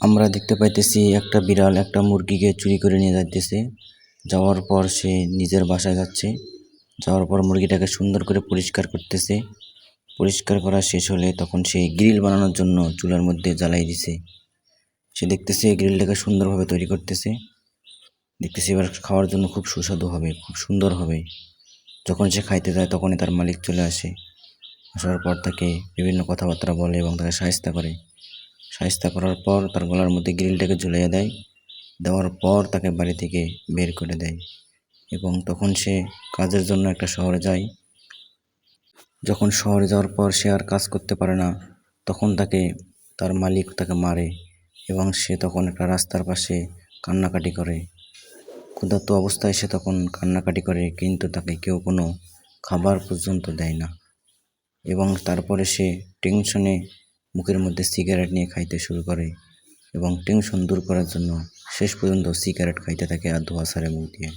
আমরা দেখতে পাইতেছি একটা বিড়াল একটা মুরগিকে চুরি করে নিয়ে যাইতেছে। যাওয়ার পর সে নিজের বাসায় যাচ্ছে। যাওয়ার পর মুরগিটাকে সুন্দর করে পরিষ্কার করতেছে। পরিষ্কার করা শেষ হলে তখন সে গ্রিল বানানোর জন্য চুলার মধ্যে জ্বালাই দিছে। সে দেখতেছে গ্রিলটাকে সুন্দরভাবে তৈরি করতেছে। দেখতেছি এবার খাওয়ার জন্য খুব সুস্বাদু হবে, খুব সুন্দর হবে। যখন সে খাইতে যায় তখনই তার মালিক চলে আসে। আসার পর তাকে বিভিন্ন কথাবার্তা বলে এবং তাকে শায়েস্তা করে। শায়েস্তা করার পর তার গলার মধ্যে গ্রিলটাকে ঝুলাইয়া দেয়। দেওয়ার পর তাকে বাড়ি থেকে বের করে দেয় এবং তখন সে কাজের জন্য একটা শহরে যায়। যখন শহরে যাওয়ার পর সে আর কাজ করতে পারে না, তখন তার মালিক তাকে মারে এবং সে তখন একটা রাস্তার পাশে কান্নাকাটি করে। ক্ষুধার্ত অবস্থায় সে তখন কান্নাকাটি করে, কিন্তু তাকে কেউ কোনো খাবার পর্যন্ত দেয় না। এবং তারপরে সে টেনশনে মুখের মধ্যে সিগারেট নিয়ে খাইতে শুরু করে এবং টেনশন দূর করার জন্য শেষ পর্যন্ত সিগারেট খাইতে থাকে আর ধোঁয়া ছাড়ে মুখ দিয়ে।